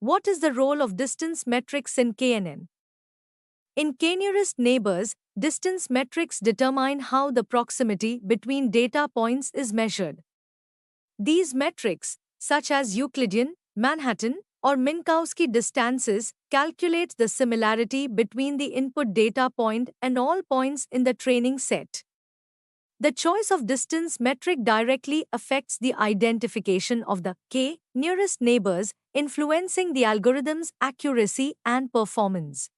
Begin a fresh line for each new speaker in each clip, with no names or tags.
What is the role of distance metrics in KNN? In K-nearest neighbors, distance metrics determine how the proximity between data points is measured. These metrics, such as Euclidean, Manhattan, or Minkowski distances, calculate the similarity between the input data point and all points in the training set. The choice of distance metric directly affects the identification of the k nearest neighbors, influencing the algorithm's accuracy and performance.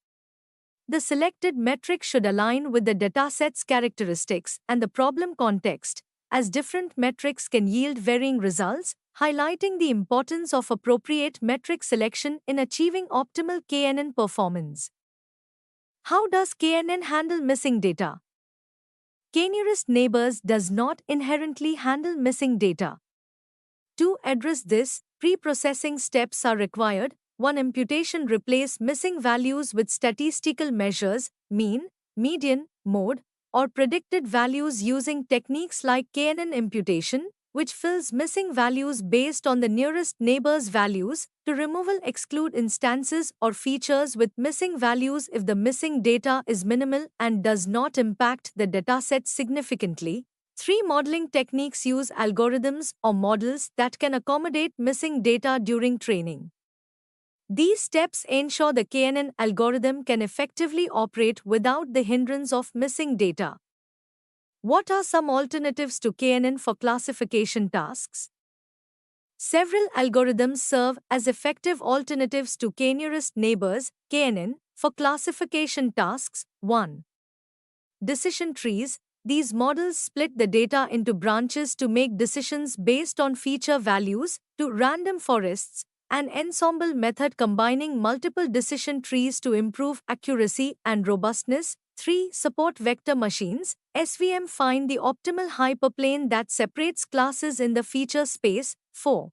The selected metric should align with the dataset's characteristics and the problem context, as different metrics can yield varying results, highlighting the importance of appropriate metric selection in achieving optimal KNN performance. How does KNN handle missing data? K-nearest neighbors does not inherently handle missing data. To address this, pre-processing steps are required. 1. Imputation. Replace missing values with statistical measures, mean, median, mode, or predicted values using techniques like KNN imputation, which fills missing values based on the nearest neighbor's values. To removal. Exclude instances or features with missing values if the missing data is minimal and does not impact the dataset significantly. 3. Modeling techniques. Use algorithms or models that can accommodate missing data during training. These steps ensure the KNN algorithm can effectively operate without the hindrance of missing data. What are some alternatives to KNN for classification tasks? Several algorithms serve as effective alternatives to K-nearest neighbors, KNN, for classification tasks. 1. Decision trees. These models split the data into branches to make decisions based on feature values. 2. Random forests. An ensemble method combining multiple decision trees to improve accuracy and robustness. 3. Support vector machines. SVM. Find the optimal hyperplane that separates classes in the feature space. 4.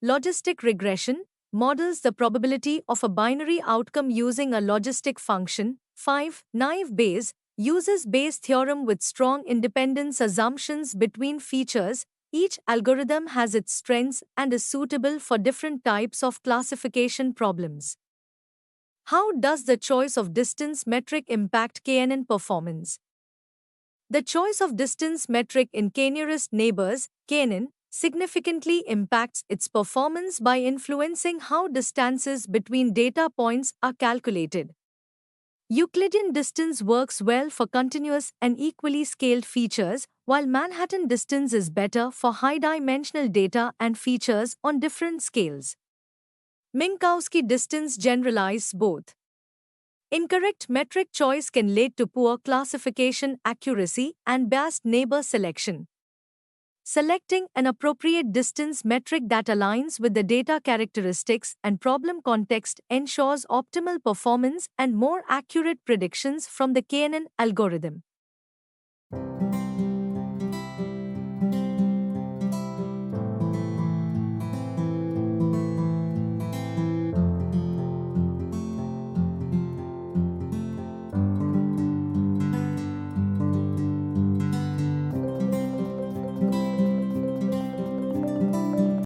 Logistic regression. Models the probability of a binary outcome using a logistic function. 5. Naive Bayes. Uses Bayes' theorem with strong independence assumptions between features. Each algorithm has its strengths and is suitable for different types of classification problems. How does the choice of distance metric impact KNN performance? The choice of distance metric in K-nearest neighbors, KNN, significantly impacts its performance by influencing how distances between data points are calculated. Euclidean distance works well for continuous and equally scaled features, while Manhattan distance is better for high-dimensional data and features on different scales. Minkowski distance generalizes both. Incorrect metric choice can lead to poor classification accuracy and biased neighbor selection. Selecting an appropriate distance metric that aligns with the data characteristics and problem context ensures optimal performance and more accurate predictions from the KNN algorithm.